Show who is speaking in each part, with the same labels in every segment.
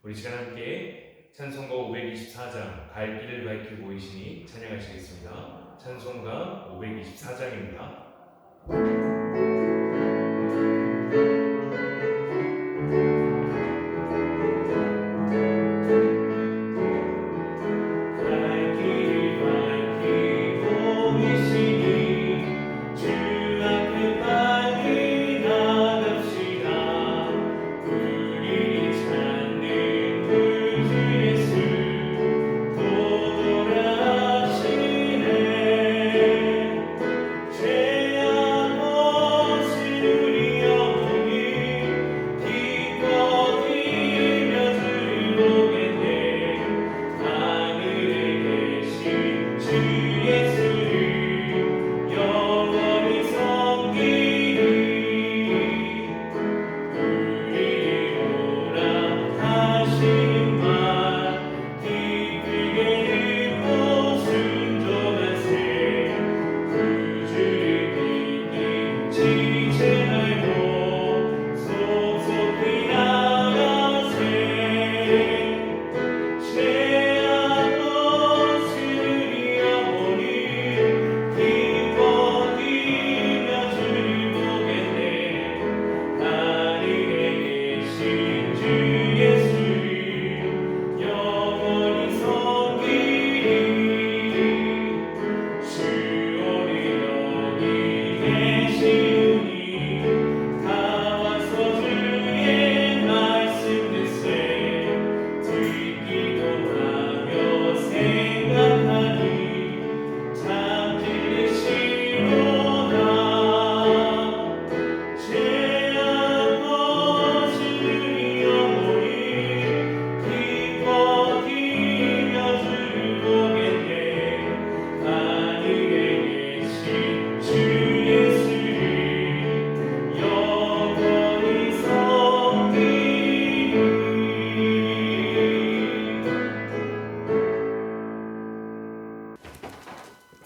Speaker 1: 우리 시간 함께 찬송가 524장 갈 길을 밝히고 보이시니 찬양하시겠습니다. 찬송가 524장입니다.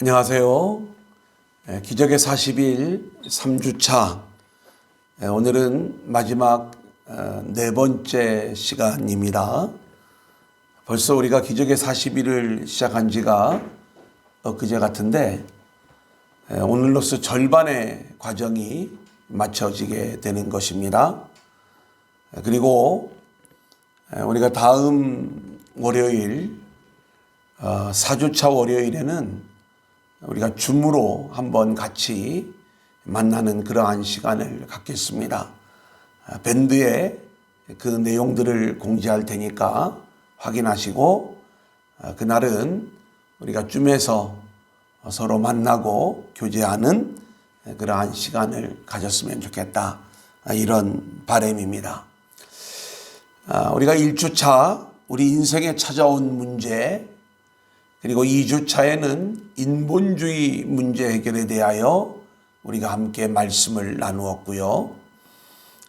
Speaker 2: 안녕하세요. 기적의 40일 3주차. 오늘은 마지막 네 번째 시간입니다. 벌써 우리가 기적의 40일을 시작한 지가 엊그제 같은데 오늘로서 절반의 과정이 마쳐지게 되는 것입니다. 그리고 우리가 다음 월요일 4주차 월요일에는 우리가 줌으로 한번 같이 만나는 그러한 시간을 갖겠습니다. 밴드에 그 내용들을 공지할 테니까 확인하시고 그날은 우리가 줌에서 서로 만나고 교제하는 그러한 시간을 가졌으면 좋겠다. 이런 바람입니다. 우리가 1주차 우리 인생에 찾아온 문제, 그리고 2주차에는 인본주의 문제 해결에 대하여 우리가 함께 말씀을 나누었고요.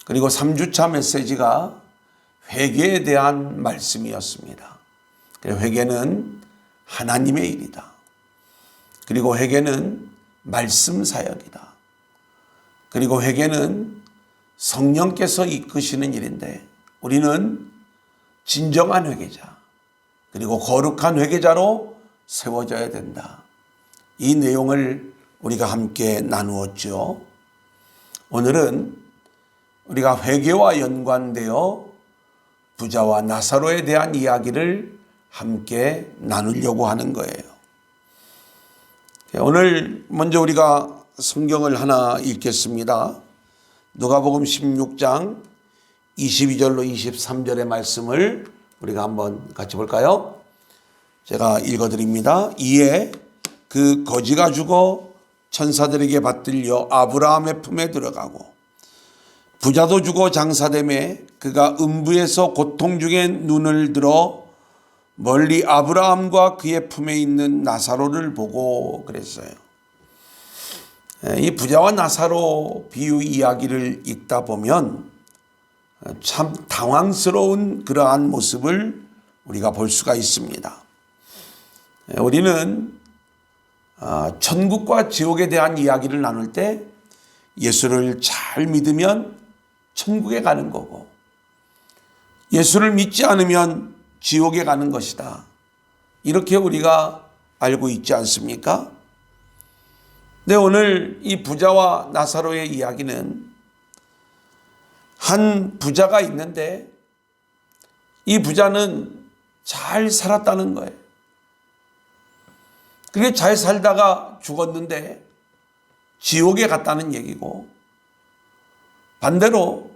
Speaker 2: 그리고 3주차 메시지가 회개에 대한 말씀이었습니다. 회개는 하나님의 일이다. 그리고 회개는 말씀 사역이다. 그리고 회개는 성령께서 이끄시는 일인데 우리는 진정한 회개자, 그리고 거룩한 회개자로 세워져야 된다. 이 내용을 우리가 함께 나누었죠. 오늘은 우리가 회개와 연관되어 부자와 나사로에 대한 이야기를 함께 나누려고 하는 거예요. 오늘 먼저 우리가 성경을 하나 읽겠습니다. 누가복음 16장 22절로 23절의 말씀을 우리가 한번 같이 볼까요? 제가 읽어드립니다. 이에 그 거지가 죽어 천사들에게 받들려 아브라함의 품에 들어가고 부자도 죽어 장사됨에 그가 음부에서 고통 중에 눈을 들어 멀리 아브라함과 그의 품에 있는 나사로를 보고 그랬어요. 이 부자와 나사로 비유 이야기를 읽다 보면 참 당황스러운 그러한 모습을 우리가 볼 수가 있습니다. 우리는 천국과 지옥에 대한 이야기를 나눌 때 예수를 잘 믿으면 천국에 가는 거고 예수를 믿지 않으면 지옥에 가는 것이다. 이렇게 우리가 알고 있지 않습니까? 근데 오늘 이 부자와 나사로의 이야기는 한 부자가 있는데 이 부자는 잘 살았다는 거예요. 그렇게 잘 살다가 죽었는데 지옥에 갔다는 얘기고, 반대로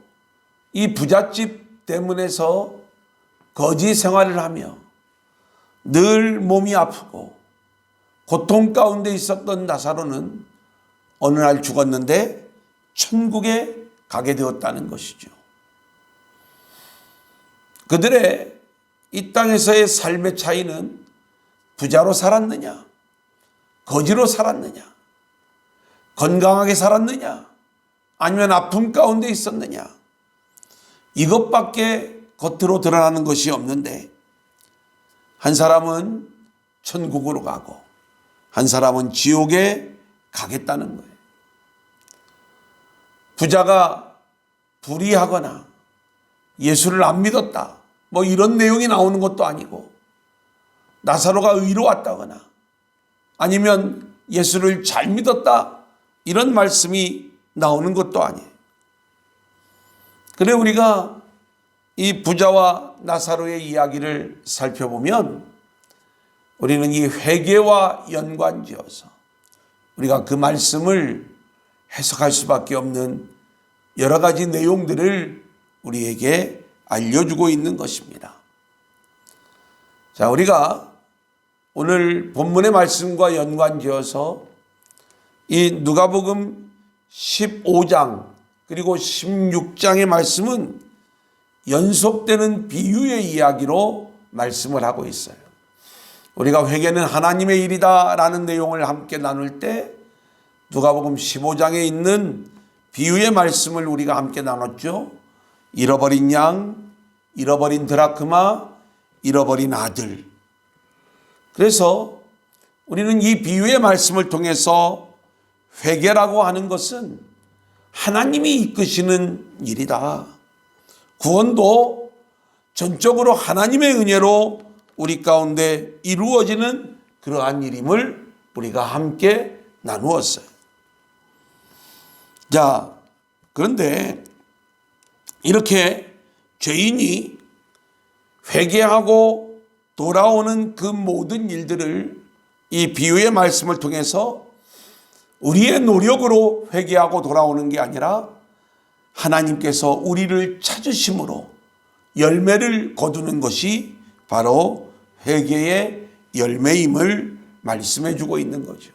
Speaker 2: 이 부잣집 대문에서 거지 생활을 하며 늘 몸이 아프고 고통 가운데 있었던 나사로는 어느 날 죽었는데 천국에 가게 되었다는 것이죠. 그들의 이 땅에서의 삶의 차이는 부자로 살았느냐, 거지로 살았느냐, 건강하게 살았느냐, 아니면 아픔 가운데 있었느냐, 이것밖에 겉으로 드러나는 것이 없는데, 한 사람은 천국으로 가고 한 사람은 지옥에 가겠다는 거예요. 부자가 불의하거나 예수를 안 믿었다, 뭐 이런 내용이 나오는 것도 아니고, 나사로가 의로웠다거나 아니면 예수를 잘 믿었다, 이런 말씀이 나오는 것도 아니에요. 그래, 우리가 이 부자와 나사로의 이야기를 살펴보면 우리는 이 회개와 연관지어서 우리가 그 말씀을 해석할 수밖에 없는 여러 가지 내용들을 우리에게 알려주고 있는 것입니다. 자, 우리가 오늘 본문의 말씀과 연관지어서 이 누가복음 15장 그리고 16장의 말씀은 연속되는 비유의 이야기로 말씀을 하고 있어요. 우리가 회개는 하나님의 일이다 라는 내용을 함께 나눌 때 누가복음 15장에 있는 비유의 말씀을 우리가 함께 나눴죠. 잃어버린 양, 잃어버린 드라크마, 잃어버린 아들. 그래서 우리는 이 비유의 말씀을 통해서 회개라고 하는 것은 하나님이 이끄시는 일이다. 구원도 전적으로 하나님의 은혜로 우리 가운데 이루어지는 그러한 일임을 우리가 함께 나누었어요. 자, 그런데 이렇게 죄인이 회개하고 돌아오는 그 모든 일들을 이 비유의 말씀을 통해서 우리의 노력으로 회개하고 돌아오는 게 아니라 하나님께서 우리를 찾으심으로 열매를 거두는 것이 바로 회개의 열매임을 말씀해 주고 있는 거죠.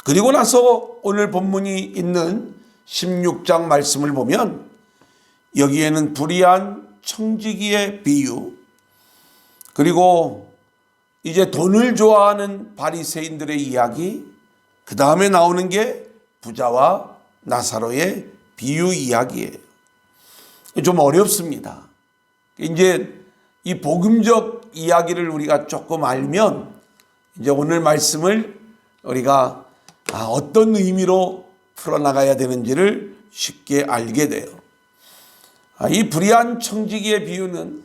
Speaker 2: 그리고 나서 오늘 본문이 있는 16장 말씀을 보면 여기에는 불의한 청지기의 비유, 그리고 이제 돈을 좋아하는 바리새인들의 이야기, 그 다음에 나오는 게 부자와 나사로의 비유 이야기예요. 좀 어렵습니다. 이제 이 복음적 이야기를 우리가 조금 알면 이제 오늘 말씀을 우리가 어떤 의미로 풀어나가야 되는지를 쉽게 알게 돼요. 이 불의한 청지기의 비유는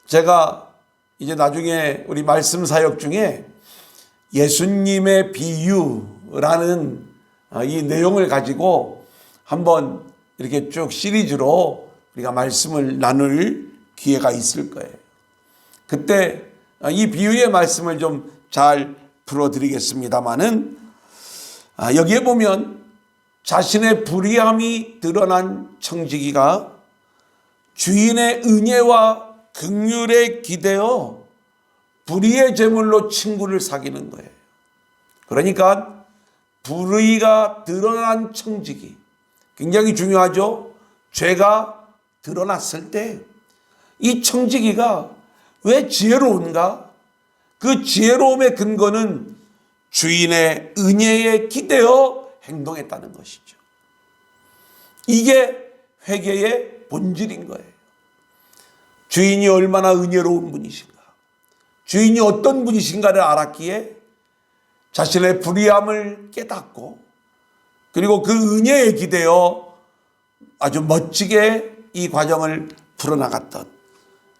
Speaker 2: 제가 이제 나중에 우리 말씀 사역 중에 예수님의 비유라는 이 내용을 가지고 한번 이렇게 쭉 시리즈로 우리가 말씀을 나눌 기회가 있을 거예요. 그때 이 비유의 말씀을 좀 잘 풀어드리겠습니다마는, 여기에 보면 자신의 불의함이 드러난 청지기가 주인의 은혜와 긍휼에 기대어 불의의 제물로 친구를 사귀는 거예요. 그러니까 불의가 드러난 청지기, 굉장히 중요하죠. 죄가 드러났을 때 이 청지기가 왜 지혜로운가? 그 지혜로움의 근거는 주인의 은혜에 기대어 행동했다는 것이죠. 이게 회개의 본질인 거예요. 주인이 얼마나 은혜로운 분이신가, 주인이 어떤 분이신가를 알았기에 자신의 불의함을 깨닫고, 그리고 그 은혜에 기대어 아주 멋지게 이 과정을 풀어나갔던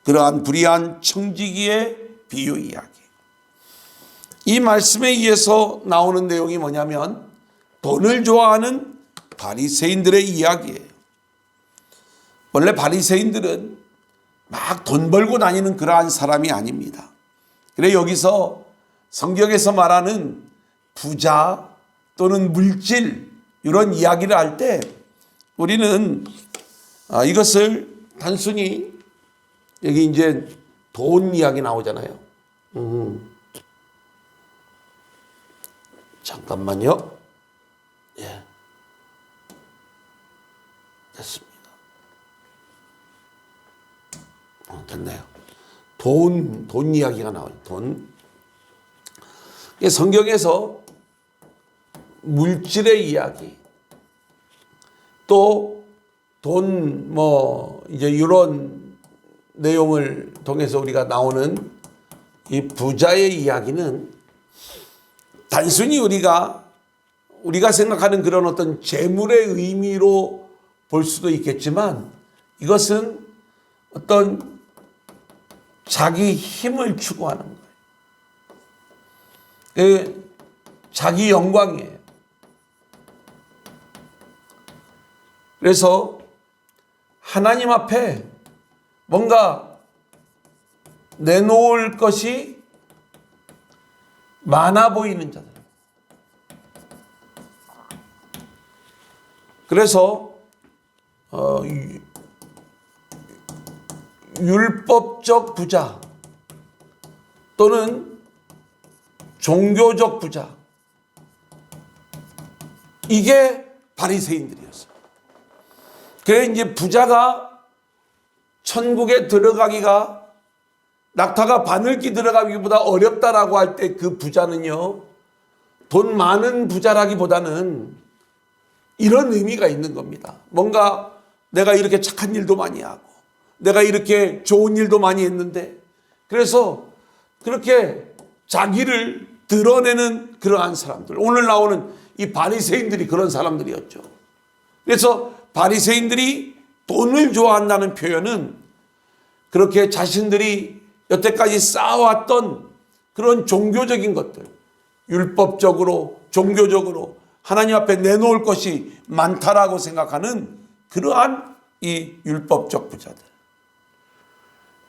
Speaker 2: 그러한 불의한 청지기의 비유 이야기. 이 말씀에 의해서 나오는 내용이 뭐냐면 돈을 좋아하는 바리새인들의 이야기예요. 원래 바리새인들은 막 돈 벌고 다니는 그러한 사람이 아닙니다. 그래 여기서 성경에서 말하는 부자 또는 물질 이런 이야기를 할 때 우리는 이것을 단순히 여기 이제 돈 이야기 나오잖아요. 잠깐만요. 예. 됐습니다. 됐네요. 돈 이야기가 나와요. 돈. 성경에서 물질의 이야기, 또 돈, 이제 이런 내용을 통해서 우리가 나오는 이 부자의 이야기는 단순히 우리가 생각하는 그런 어떤 재물의 의미로 볼 수도 있겠지만 이것은 어떤 자기 힘을 추구하는 거예요. 자기 영광이에요. 그래서 하나님 앞에 뭔가 내놓을 것이 많아 보이는 자들. 그래서 율법적 부자 또는 종교적 부자, 이게 바리새인들이었어요. 그래 이제 부자가 천국에 들어가기가 낙타가 바늘기 들어가기보다 어렵다라고 할 때 그 부자는요, 돈 많은 부자라기보다는 이런 의미가 있는 겁니다. 뭔가 내가 이렇게 착한 일도 많이 하고 내가 이렇게 좋은 일도 많이 했는데, 그래서 그렇게 자기를 드러내는 그러한 사람들, 오늘 나오는 이 바리새인들이 그런 사람들이었죠. 그래서 바리새인들이 돈을 좋아한다는 표현은 그렇게 자신들이 여태까지 쌓아왔던 그런 종교적인 것들, 율법적으로 종교적으로 하나님 앞에 내놓을 것이 많다라고 생각하는 그러한 이 율법적 부자들.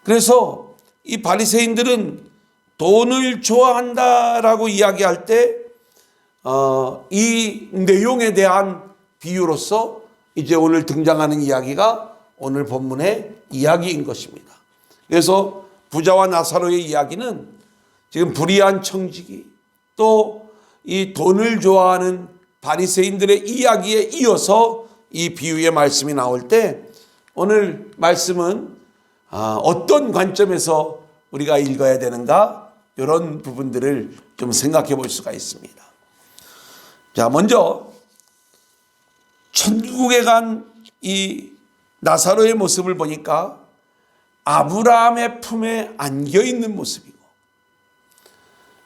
Speaker 2: 그래서 이 바리새인들은 돈을 좋아한다라고 이야기할 때 이 내용에 대한 비유로서 이제 오늘 등장하는 이야기가 오늘 본문의 이야기인 것입니다. 그래서 부자와 나사로의 이야기는 지금 불의한 청지기, 또 이 돈을 좋아하는 바리새인들의 이야기에 이어서 이 비유의 말씀이 나올 때 오늘 말씀은 어떤 관점에서 우리가 읽어야 되는가, 이런 부분들을 좀 생각해 볼 수가 있습니다. 자, 먼저 천국에 간 이 나사로의 모습을 보니까 아브라함의 품에 안겨 있는 모습이고,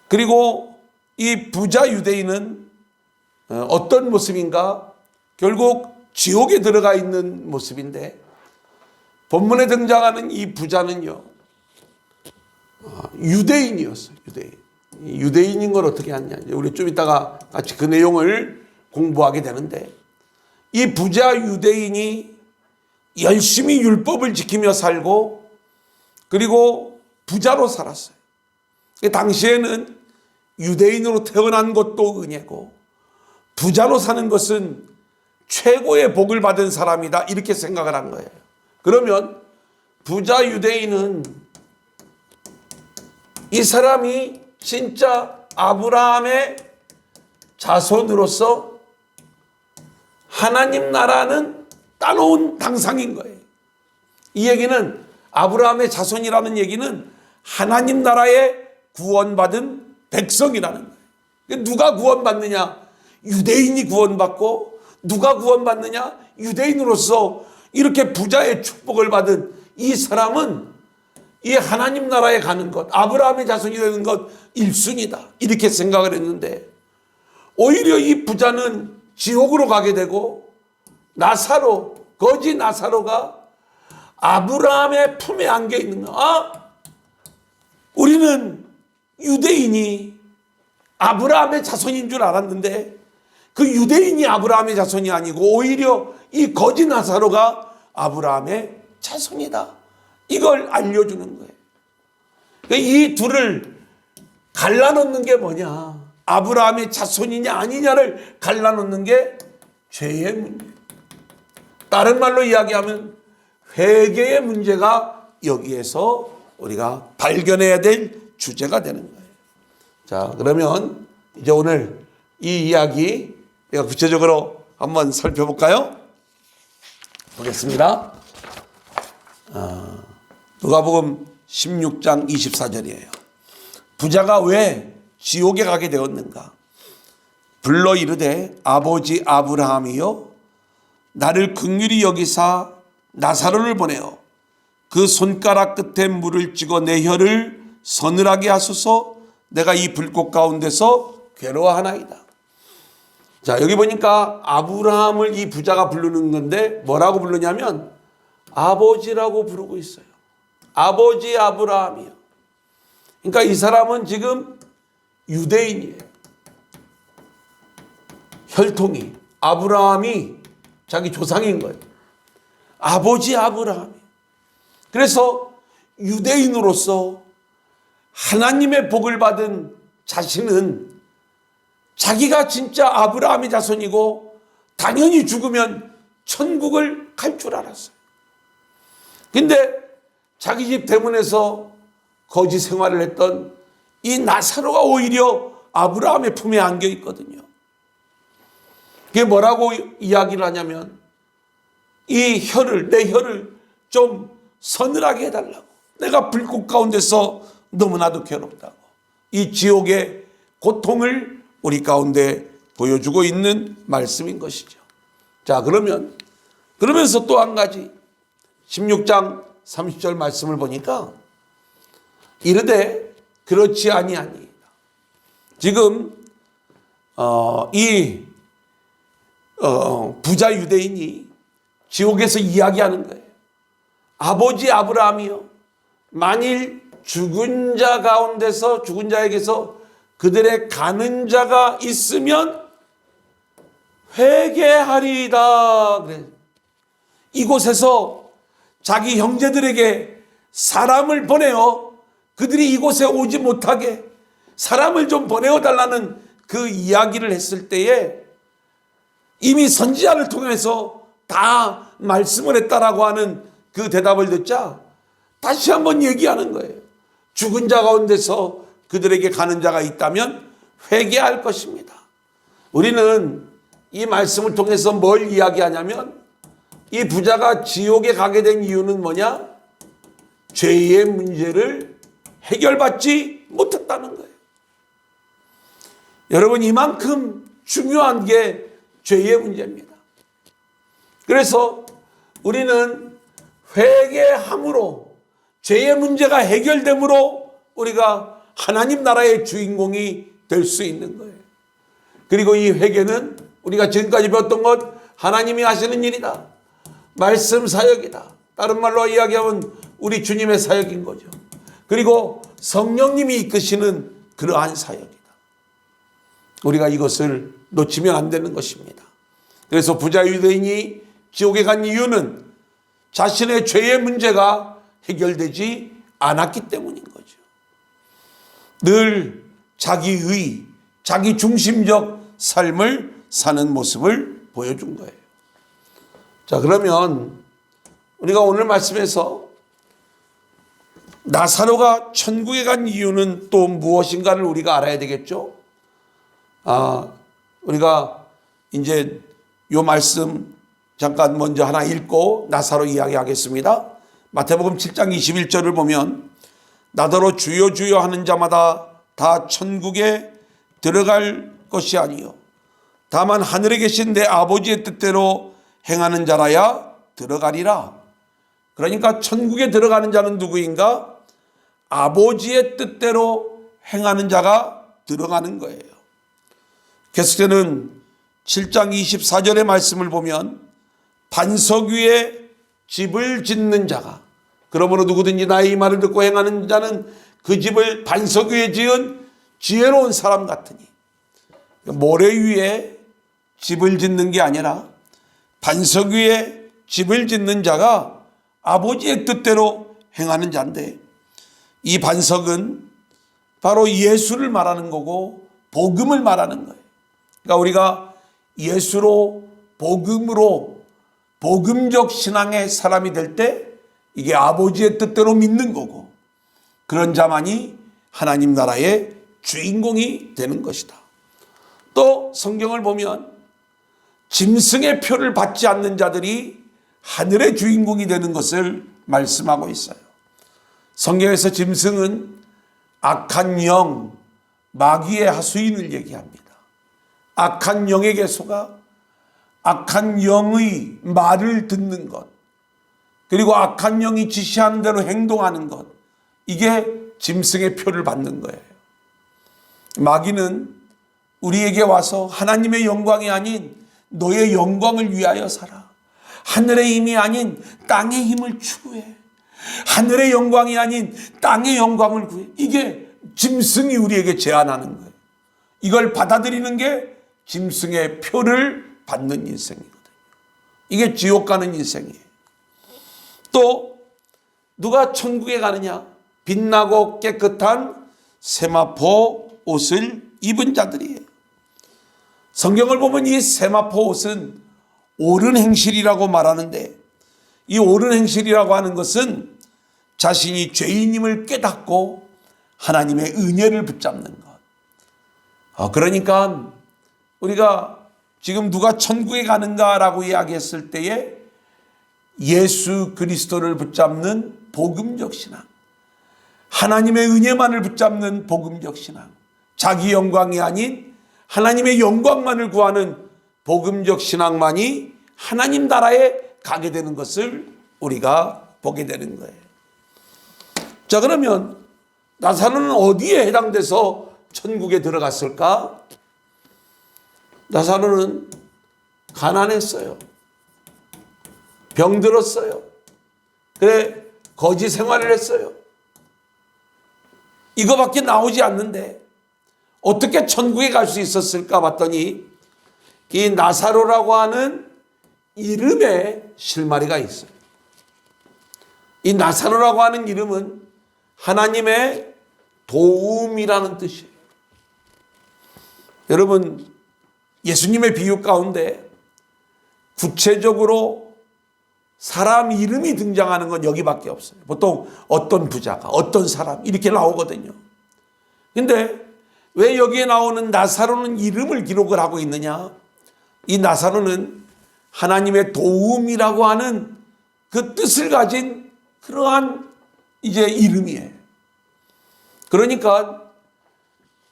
Speaker 2: 그리고 이 부자 유대인은 어떤 모습인가? 결국 지옥에 들어가 있는 모습인데, 본문에 등장하는 이 부자는요, 유대인이었어요. 유대인인 걸 어떻게 하냐, 우리 좀 이따가 같이 그 내용을 공부하게 되는데, 이 부자 유대인이 열심히 율법을 지키며 살고 그리고 부자로 살았어요. 당시에는 유대인으로 태어난 것도 은혜고 부자로 사는 것은 최고의 복을 받은 사람이다, 이렇게 생각을 한 거예요. 그러면 부자 유대인은 이 사람이 진짜 아브라함의 자손으로서 하나님 나라는 따놓은 당상인 거예요. 이 얘기는, 아브라함의 자손이라는 얘기는 하나님 나라에 구원받은 백성이라는 거예요. 누가 구원받느냐? 유대인이 구원받고, 누가 구원받느냐? 유대인으로서 이렇게 부자의 축복을 받은 이 사람은 이 하나님 나라에 가는 것, 아브라함의 자손이 되는 것 1순위다, 이렇게 생각을 했는데, 오히려 이 부자는 지옥으로 가게 되고, 나사로, 거지 나사로가 아브라함의 품에 안겨 있는 거. 우리는 유대인이 아브라함의 자손인 줄 알았는데 그 유대인이 아브라함의 자손이 아니고 오히려 이 거지 나사로가 아브라함의 자손이다. 이걸 알려주는 거예요. 이 둘을 갈라놓는 게 뭐냐? 아브라함의 자손이냐 아니냐를 갈라놓는 게 죄의 문제. 다른 말로 이야기하면 회개의 문제가 여기에서 우리가 발견해야 될 주제가 되는 거예요. 자, 그러면 이제 오늘 이 이야기 내가 구체적으로 한번 살펴볼까요? 보겠습니다. 누가복음 16장 24절이에요. 부자가 왜 지옥에 가게 되었는가? 불러 이르되 아버지 아브라함이여 나를 긍휼히 여기사 나사로를 보내어 그 손가락 끝에 물을 찍어 내 혀를 서늘하게 하소서. 내가 이 불꽃 가운데서 괴로워하나이다. 자, 여기 보니까 아브라함을 이 부자가 부르는 건데 뭐라고 부르냐면 아버지라고 부르고 있어요. 아버지 아브라함이요. 그러니까 이 사람은 지금 유대인이에요. 혈통이 아브라함이 자기 조상인 거예요. 아버지 아브라함이. 그래서 유대인으로서 하나님의 복을 받은 자신은 자기가 진짜 아브라함의 자손이고 당연히 죽으면 천국을 갈 줄 알았어요. 근데 자기 집 대문에서 거지 생활을 했던 이 나사로가 오히려 아브라함의 품에 안겨 있거든요. 그게 뭐라고 이야기를 하냐면 내 혀를 좀 서늘하게 해달라고. 내가 불꽃 가운데서 너무나도 괴롭다고. 이 지옥의 고통을 우리 가운데 보여주고 있는 말씀인 것이죠. 자, 그러면서 또 한 가지 16장 30절 말씀을 보니까 이르되 그렇지 아니하니. 지금 이 부자 유대인이 지옥에서 이야기하는 거예요. 아버지 아브라함이요, 만일 죽은 자 가운데서 죽은 자에게서 그들의 가는 자가 있으면 회개하리이다. 그래. 이곳에서 자기 형제들에게 사람을 보내어 그들이 이곳에 오지 못하게 사람을 좀 보내어 달라는 그 이야기를 했을 때에 이미 선지자를 통해서 다 말씀을 했다라고 하는 그 대답을 듣자 다시 한번 얘기하는 거예요. 죽은 자 가운데서 그들에게 가는 자가 있다면 회개할 것입니다. 우리는 이 말씀을 통해서 뭘 이야기하냐면 이 부자가 지옥에 가게 된 이유는 뭐냐? 죄의 문제를 해결받지 못했다는 거예요. 여러분, 이만큼 중요한 게 죄의 문제입니다. 그래서 우리는 회개함으로 죄의 문제가 해결됨으로 우리가 하나님 나라의 주인공이 될 수 있는 거예요. 그리고 이 회개는 우리가 지금까지 배웠던 것, 하나님이 하시는 일이다. 말씀 사역이다. 다른 말로 이야기하면 우리 주님의 사역인 거죠. 그리고 성령님이 이끄시는 그러한 사역이다. 우리가 이것을 놓치면 안 되는 것입니다. 그래서 부자 유대인이 지옥에 간 이유는 자신의 죄의 문제가 해결되지 않았기 때문인 거죠. 늘 자기의, 자기 중심적 삶을 사는 모습을 보여준 거예요. 자, 그러면 우리가 오늘 말씀에서 나사로가 천국에 간 이유는 또 무엇인가를 우리가 알아야 되겠죠? 우리가 이제 요 말씀 잠깐 먼저 하나 읽고 나사로 이야기하겠습니다. 마태복음 7장 21절을 보면 나더러 주여 주여 하는 자마다 다 천국에 들어갈 것이 아니요 다만 하늘에 계신 내 아버지의 뜻대로 행하는 자라야 들어가리라. 그러니까 천국에 들어가는 자는 누구인가? 아버지의 뜻대로 행하는 자가 들어가는 거예요. 계속되는 7장 24절의 말씀을 보면 반석 위에 집을 짓는 자가, 그러므로 누구든지 나의 이 말을 듣고 행하는 자는 그 집을 반석 위에 지은 지혜로운 사람 같으니, 모래 위에 집을 짓는 게 아니라 반석 위에 집을 짓는 자가 아버지의 뜻대로 행하는 자인데, 이 반석은 바로 예수를 말하는 거고 복음을 말하는 거예요. 그러니까 우리가 예수로 복음으로 복음적 신앙의 사람이 될 때 이게 아버지의 뜻대로 믿는 거고, 그런 자만이 하나님 나라의 주인공이 되는 것이다. 또 성경을 보면 짐승의 표를 받지 않는 자들이 하늘의 주인공이 되는 것을 말씀하고 있어요. 성경에서 짐승은 악한 영, 마귀의 하수인을 얘기합니다. 악한 영에게 속아 악한 영의 말을 듣는 것, 그리고 악한 영이 지시하는 대로 행동하는 것, 이게 짐승의 표를 받는 거예요. 마귀는 우리에게 와서 하나님의 영광이 아닌 너의 영광을 위하여 살아, 하늘의 힘이 아닌 땅의 힘을 추구해, 하늘의 영광이 아닌 땅의 영광을 구해, 이게 짐승이 우리에게 제안하는 거예요. 이걸 받아들이는 게 짐승의 표를 받는 인생이거든요. 이게 지옥 가는 인생이에요. 또 누가 천국에 가느냐? 빛나고 깨끗한 세마포 옷을 입은 자들이에요. 성경을 보면 이 세마포 옷은 옳은 행실이라고 말하는데, 이 옳은 행실이라고 하는 것은 자신이 죄인임을 깨닫고 하나님의 은혜를 붙잡는 것. 그러니까 우리가 지금 누가 천국에 가는가라고 이야기했을 때에 예수 그리스도를 붙잡는 복음적 신앙, 하나님의 은혜만을 붙잡는 복음적 신앙, 자기 영광이 아닌 하나님의 영광만을 구하는 복음적 신앙만이 하나님 나라에 가게 되는 것을 우리가 보게 되는 거예요. 자, 그러면 나사로는 어디에 해당돼서 천국에 들어갔을까? 나사로는 가난했어요. 병들었어요. 그래, 거지 생활을 했어요. 이거밖에 나오지 않는데 어떻게 천국에 갈 수 있었을까 봤더니 이 나사로라고 하는 이름에 실마리가 있어요. 이 나사로라고 하는 이름은 하나님의 도움이라는 뜻이에요. 여러분, 예수님의 비유 가운데 구체적으로 사람 이름이 등장하는 건 여기밖에 없어요. 보통 어떤 부자가, 어떤 사람 이렇게 나오거든요. 근데 왜 여기에 나오는 나사로는 이름을 기록을 하고 있느냐? 이 나사로는 하나님의 도움이라고 하는 그 뜻을 가진 그러한 이제 이름이에요. 그러니까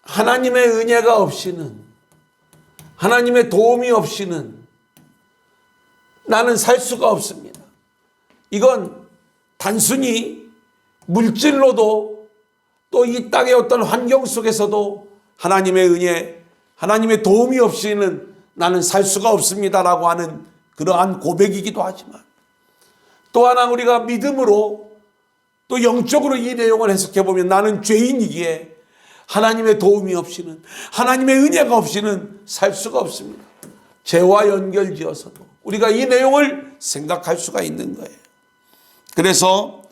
Speaker 2: 하나님의 은혜가 없이는, 하나님의 도움이 없이는 나는 살 수가 없습니다. 이건 단순히 물질로도 또 이 땅의 어떤 환경 속에서도 하나님의 은혜, 하나님의 도움이 없이는 나는 살 수가 없습니다라고 하는 그러한 고백이기도 하지만, 또 하나 우리가 믿음으로 또 영적으로 이 내용을 해석해 보면 나는 죄인이기에 하나님의 도움이 없이는, 하나님의 은혜가 없이는 살 수가 없습니다. 죄와 연결지어서도 우리가 이 내용을 생각할 수가 있는 거예요. 그래서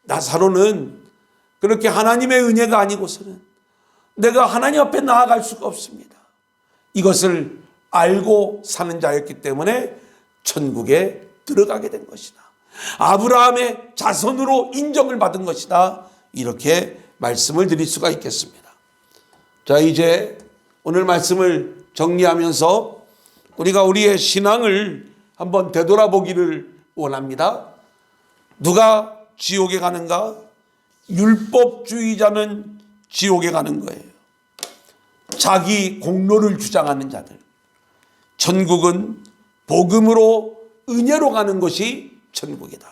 Speaker 2: 나사로는 그렇게 하나님의 은혜가 아니고서는 내가 하나님 앞에 나아갈 수가 없습니다. 이것을 알고 사는 자였기 때문에 천국에 들어가게 된 것이다. 아브라함의 자손으로 인정을 받은 것이다. 이렇게 말씀을 드릴 수가 있겠습니다. 자, 이제 오늘 말씀을 정리하면서 우리가 우리의 신앙을 한번 되돌아보기를 원합니다. 누가 지옥에 가는가? 율법주의자는 지옥에 가는 거예요. 자기 공로를 주장하는 자들. 천국은 복음으로 은혜로 가는 것이 천국이다.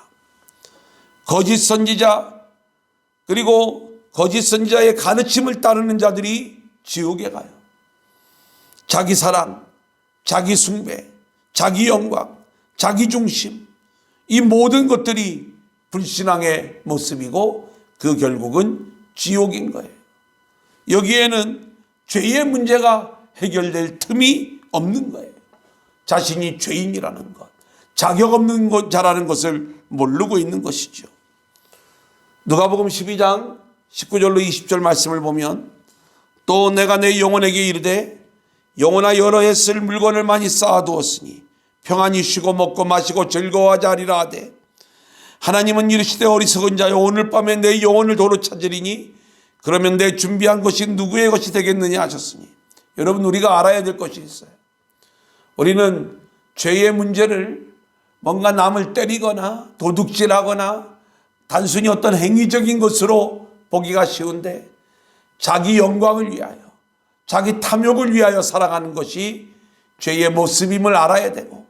Speaker 2: 거짓 선지자, 그리고 거짓 선지자의 가르침을 따르는 자들이 지옥에 가요. 자기 사랑, 자기 숭배, 자기 영광, 자기 중심, 이 모든 것들이 불신앙의 모습이고 그 결국은 지옥인 거예요. 여기에는 죄의 문제가 해결될 틈이 없는 거예요. 자신이 죄인이라는 것, 자격 없는 자라는 것을 모르고 있는 것이죠. 누가복음 12장 19절로 20절 말씀을 보면 또 내가 내 영혼에게 이르되 영혼아 여러 해 쓸 물건을 많이 쌓아두었으니 평안히 쉬고 먹고 마시고 즐거워하자 하리라 하되 하나님은 이르시되 어리석은 자여 오늘 밤에 내 영혼을 도로 찾으리니 그러면 내 준비한 것이 누구의 것이 되겠느냐 하셨으니 여러분 우리가 알아야 될 것이 있어요. 우리는 죄의 문제를 뭔가 남을 때리거나 도둑질하거나 단순히 어떤 행위적인 것으로 보기가 쉬운데 자기 영광을 위하여 자기 탐욕을 위하여 살아가는 것이 죄의 모습임을 알아야 되고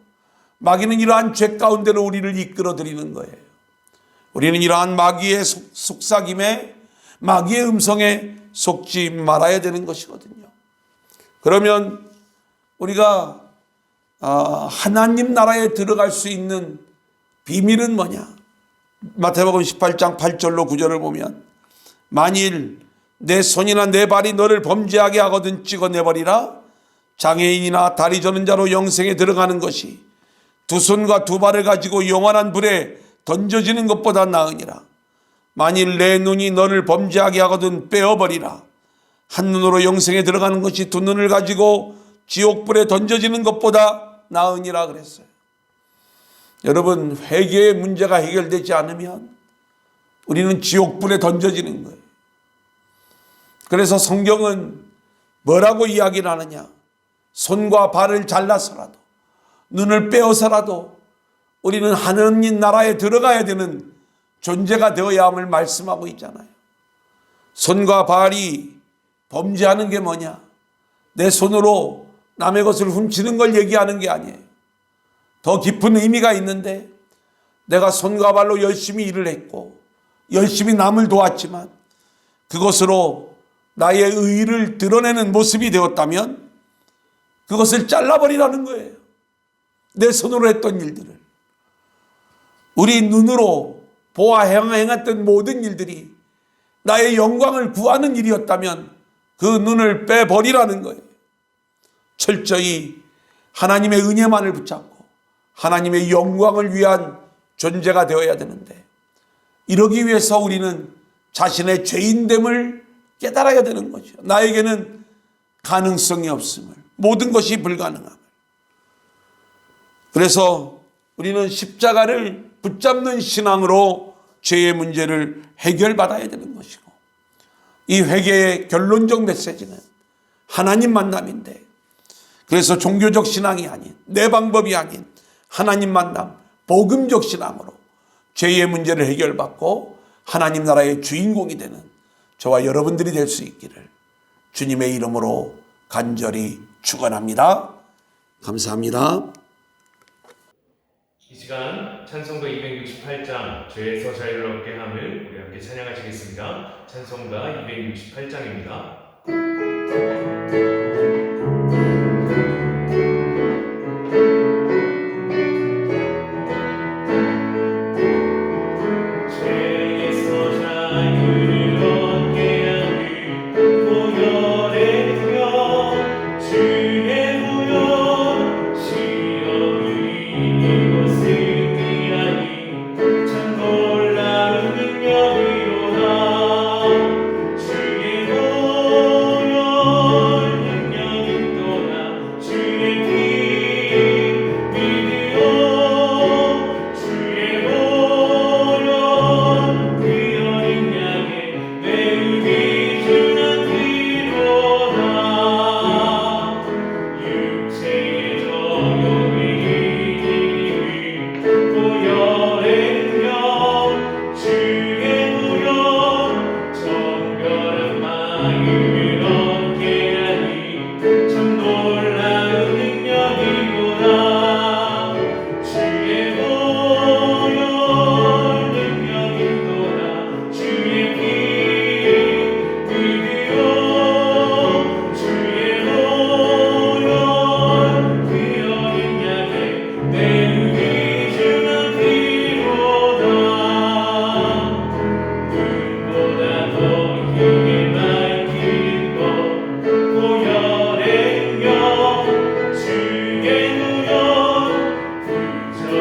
Speaker 2: 마귀는 이러한 죄 가운데로 우리를 이끌어들이는 거예요. 우리는 이러한 마귀의 속삭임에 마귀의 음성에 속지 말아야 되는 것이거든요. 그러면 우리가 하나님 나라에 들어갈 수 있는 비밀은 뭐냐? 마태복음 18장 8절로 9절을 보면 만일 내 손이나 내 발이 너를 범죄하게 하거든 찍어내버리라. 장애인이나 다리 저는 자로 영생에 들어가는 것이 두 손과 두 발을 가지고 영원한 불에 던져지는 것보다 나으니라. 만일 내 눈이 너를 범죄하게 하거든 빼어버리라. 한 눈으로 영생에 들어가는 것이 두 눈을 가지고 지옥불에 던져지는 것보다 나으니라 그랬어요. 여러분 회개의 문제가 해결되지 않으면 우리는 지옥불에 던져지는 거예요. 그래서 성경은 뭐라고 이야기를 하느냐? 손과 발을 잘라서라도 눈을 빼어서라도 우리는 하느님 나라에 들어가야 되는 존재가 되어야 함을 말씀하고 있잖아요. 손과 발이 범죄하는 게 뭐냐? 내 손으로 남의 것을 훔치는 걸 얘기하는 게 아니에요. 더 깊은 의미가 있는데 내가 손과 발로 열심히 일을 했고 열심히 남을 도왔지만 그것으로 나의 의의를 드러내는 모습이 되었다면 그것을 잘라버리라는 거예요. 내 손으로 했던 일들을. 우리 눈으로 보아 행했던 모든 일들이 나의 영광을 구하는 일이었다면 그 눈을 빼버리라는 거예요. 철저히 하나님의 은혜만을 붙잡고 하나님의 영광을 위한 존재가 되어야 되는데 이러기 위해서 우리는 자신의 죄인됨을 깨달아야 되는 거죠. 나에게는 가능성이 없음을, 모든 것이 불가능함을. 그래서 우리는 십자가를 붙잡는 신앙으로 죄의 문제를 해결받아야 되는 것이고 이 회개의 결론적 메시지는 하나님 만남인데 그래서 종교적 신앙이 아닌 내 방법이 아닌 하나님 만남, 복음적 신앙으로 죄의 문제를 해결받고 하나님 나라의 주인공이 되는 저와 여러분들이 될 수 있기를 주님의 이름으로 간절히 축원합니다. 감사합니다.
Speaker 1: 이 시간 찬송가 268장 죄에서 자유를 얻게 함을 우리 함께 찬양하시겠습니다. 찬송가 268장입니다.
Speaker 3: 주의 보혈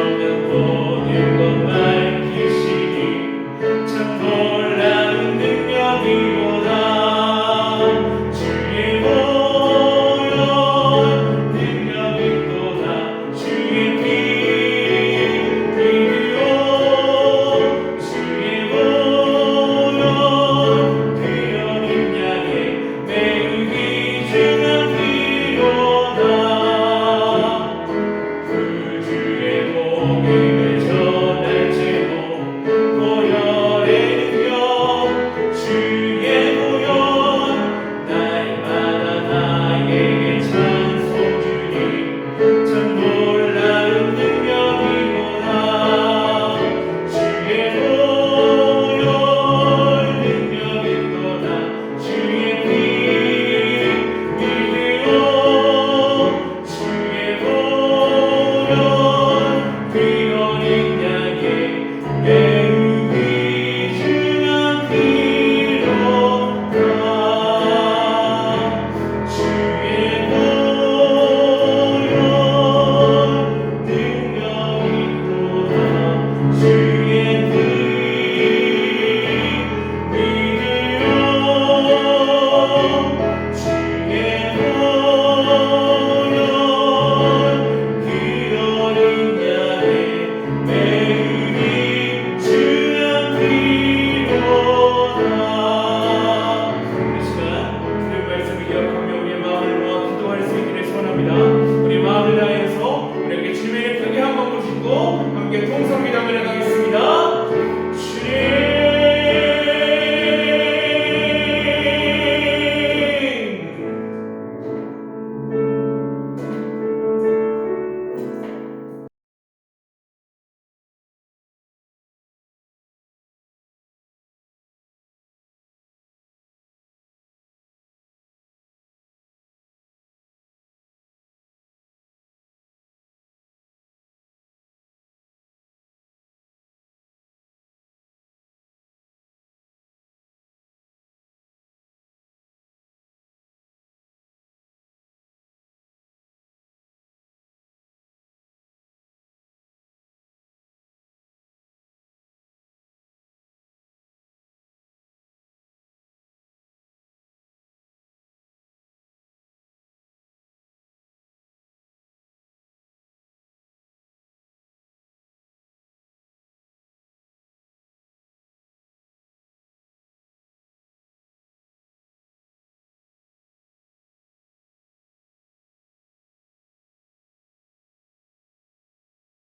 Speaker 1: 천명도